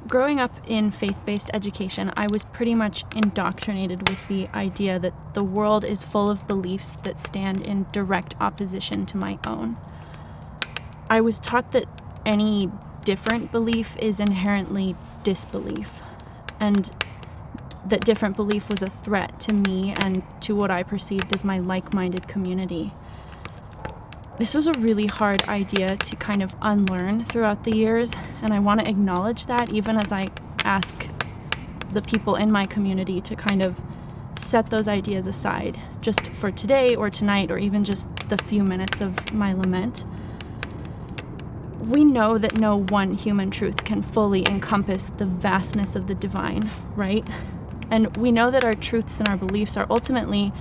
Growing up in faith-based education, I was pretty much indoctrinated with the idea that the world is full of beliefs that stand in direct opposition to my own. I was taught that any different belief is inherently disbelief, and that different belief was a threat to me and to what I perceived as my like-minded community. This was a really hard idea to kind of unlearn throughout the years, and I want to acknowledge that even as I ask the people in my community to kind of set those ideas aside just for today or tonight or even just the few minutes of my lament. We know that no one human truth can fully encompass the vastness of the divine, right? And we know that our truths and our beliefs are ultimately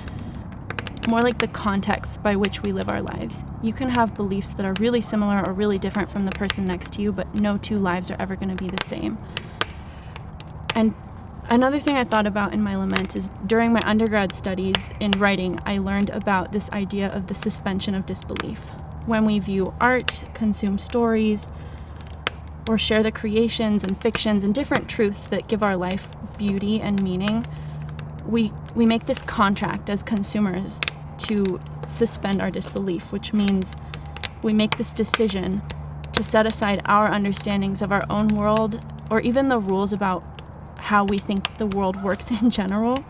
more like the context by which we live our lives. You can have beliefs that are really similar or really different from the person next to you, but no two lives are ever going to be the same. And another thing I thought about in my lament is during my undergrad studies in writing, I learned about this idea of the suspension of disbelief. When we view art, consume stories, or share the creations and fictions and different truths that give our life beauty and meaning, we make this contract as consumers to suspend our disbelief, which means we make this decision to set aside our understandings of our own world or even the rules about how we think the world works in general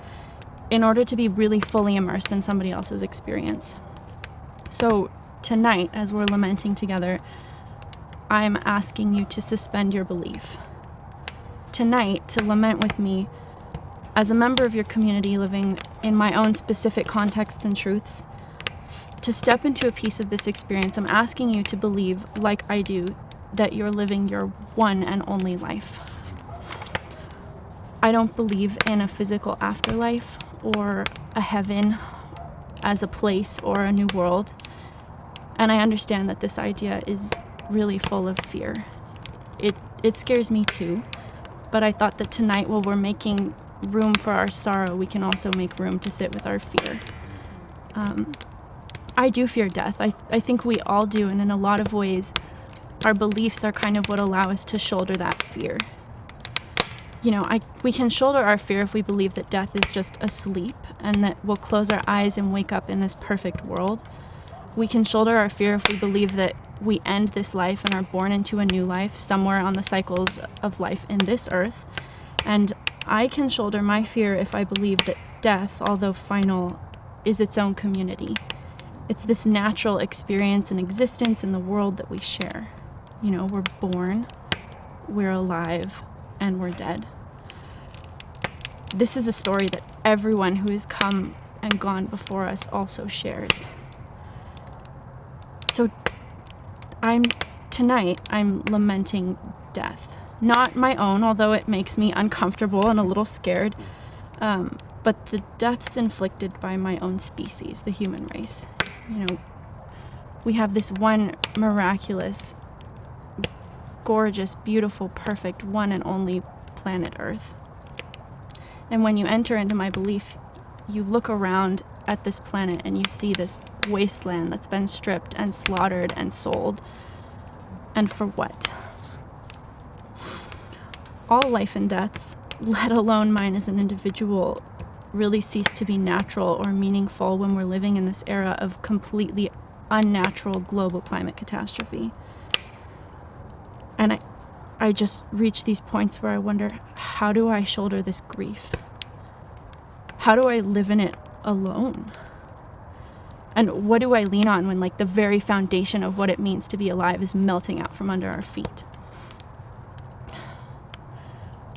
in order to be really fully immersed in somebody else's experience. So tonight, as we're lamenting together, I'm asking you to suspend your belief. Tonight, to lament with me as a member of your community living in my own specific contexts and truths, to step into a piece of this experience, I'm asking you to believe, like I do, that you're living your one and only life. I don't believe in a physical afterlife or a heaven as a place or a new world, and I understand that this idea is really full of fear. It scares me too, but I thought that tonight, while we're making room for our sorrow, we can also make room to sit with our fear. I do fear death. I think we all do, and in a lot of ways, our beliefs are kind of what allow us to shoulder that fear. You know, we can shoulder our fear if we believe that death is just a sleep and that we'll close our eyes and wake up in this perfect world. We can shoulder our fear if we believe that we end this life and are born into a new life somewhere on the cycles of life in this earth. And I can shoulder my fear if I believe that death, although final, is its own community. It's this natural experience and existence in the world that we share. You know, we're born, we're alive, and we're dead. This is a story that everyone who has come and gone before us also shares. So tonight I'm lamenting death. Not my own, although it makes me uncomfortable and a little scared, but the deaths inflicted by my own species, the human race. You know, we have this one miraculous, gorgeous, beautiful, perfect, one and only planet Earth. And when you enter into my belief, you look around at this planet and you see this wasteland that's been stripped and slaughtered and sold. And for what? All life and deaths, let alone mine as an individual, really cease to be natural or meaningful when we're living in this era of completely unnatural global climate catastrophe. And I just reach these points where I wonder, how do I shoulder this grief? How do I live in it alone? And what do I lean on when, like, the very foundation of what it means to be alive is melting out from under our feet?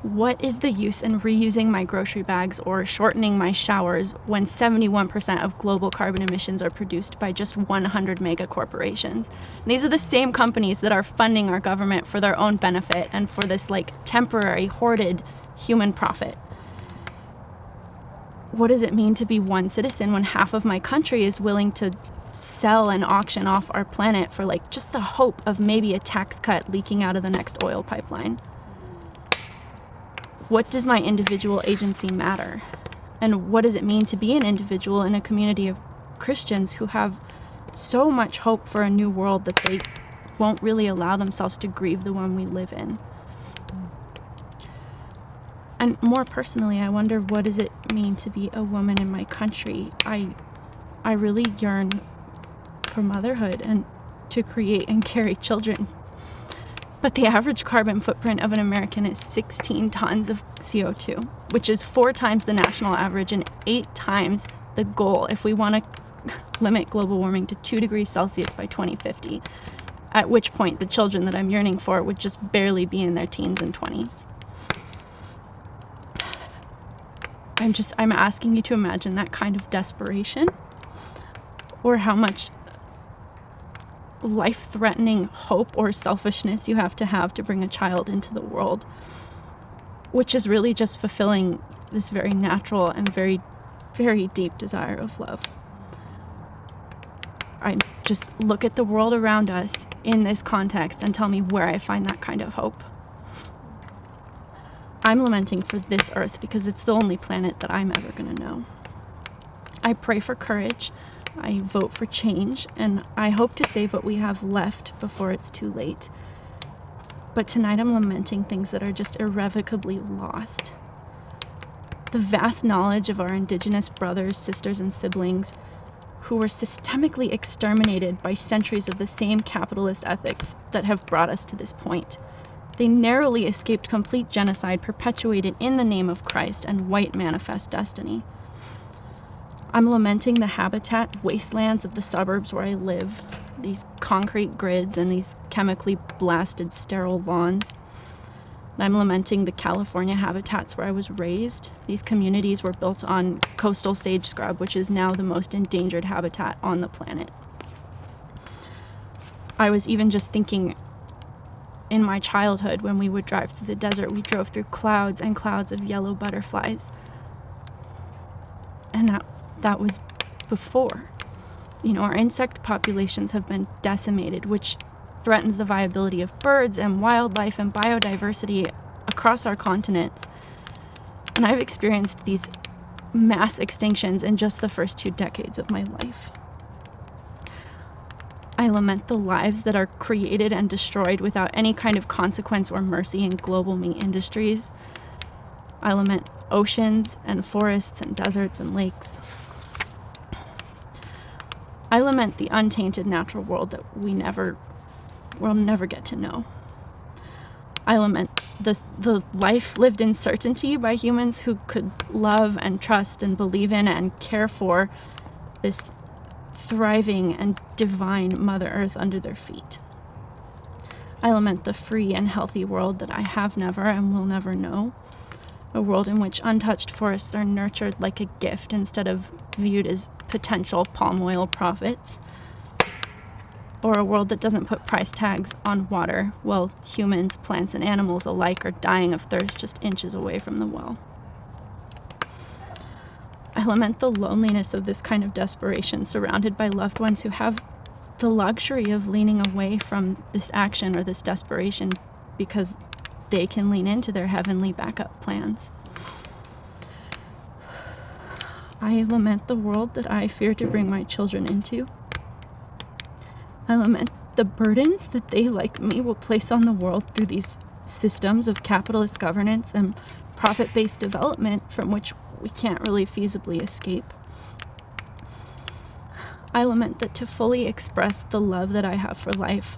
What is the use in reusing my grocery bags or shortening my showers when 71% of global carbon emissions are produced by just 100 mega corporations? And these are the same companies that are funding our government for their own benefit and for this, like, temporary, hoarded human profit. What does it mean to be one citizen when half of my country is willing to sell and auction off our planet for, like, just the hope of maybe a tax cut leaking out of the next oil pipeline? What does my individual agency matter? And what does it mean to be an individual in a community of Christians who have so much hope for a new world that they won't really allow themselves to grieve the one we live in? And more personally, I wonder, what does it mean to be a woman in my country? I really yearn for motherhood and to create and carry children. But the average carbon footprint of an American is 16 tons of CO2, which is 4 times the national average and 8 times the goal if we want to limit global warming to 2 degrees Celsius by 2050, at which point the children that I'm yearning for would just barely be in their teens and 20s. I'm asking you to imagine that kind of desperation, or how much life-threatening hope or selfishness you have to bring a child into the world, which is really just fulfilling this very natural and very, very deep desire of love. I just look at the world around us in this context and tell me where I find that kind of hope. I'm lamenting for this earth because it's the only planet that I'm ever going to know. I pray for courage, I vote for change, and I hope to save what we have left before it's too late. But tonight I'm lamenting things that are just irrevocably lost. The vast knowledge of our Indigenous brothers, sisters, and siblings who were systemically exterminated by centuries of the same capitalist ethics that have brought us to this point. They narrowly escaped complete genocide perpetuated in the name of Christ and white manifest destiny. I'm lamenting the habitat wastelands of the suburbs where I live, these concrete grids and these chemically blasted sterile lawns. I'm lamenting the California habitats where I was raised. These communities were built on coastal sage scrub, which is now the most endangered habitat on the planet. I was even just thinking, in my childhood, when we would drive through the desert, we drove through clouds and clouds of yellow butterflies. And that was before. Our insect populations have been decimated, which threatens the viability of birds and wildlife and biodiversity across our continents. And I've experienced these mass extinctions in just the first 2 decades of my life. I lament the lives that are created and destroyed without any kind of consequence or mercy in global meat industries. I lament oceans and forests and deserts and lakes. I lament the untainted natural world that we'll never get to know. I lament the life lived in certainty by humans who could love and trust and believe in and care for this thriving and divine Mother Earth under their feet. I lament the free and healthy world that I have never and will never know. A world in which untouched forests are nurtured like a gift instead of viewed as potential palm oil profits. Or a world that doesn't put price tags on water while humans, plants, and animals alike are dying of thirst just inches away from the well. I lament the loneliness of this kind of desperation, surrounded by loved ones who have the luxury of leaning away from this action or this desperation because they can lean into their heavenly backup plans. I lament the world that I fear to bring my children into. I lament the burdens that they, like me, will place on the world through these systems of capitalist governance and profit-based development from which we can't really feasibly escape. I lament that to fully express the love that I have for life,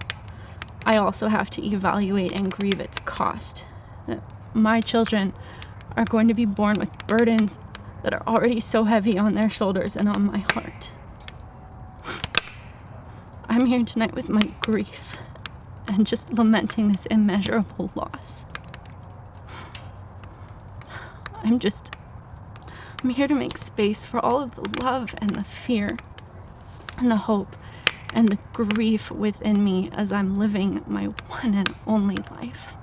I also have to evaluate and grieve its cost. That my children are going to be born with burdens that are already so heavy on their shoulders and on my heart. I'm here tonight with my grief and just lamenting this immeasurable loss. I'm here to make space for all of the love and the fear and the hope and the grief within me as I'm living my one and only life.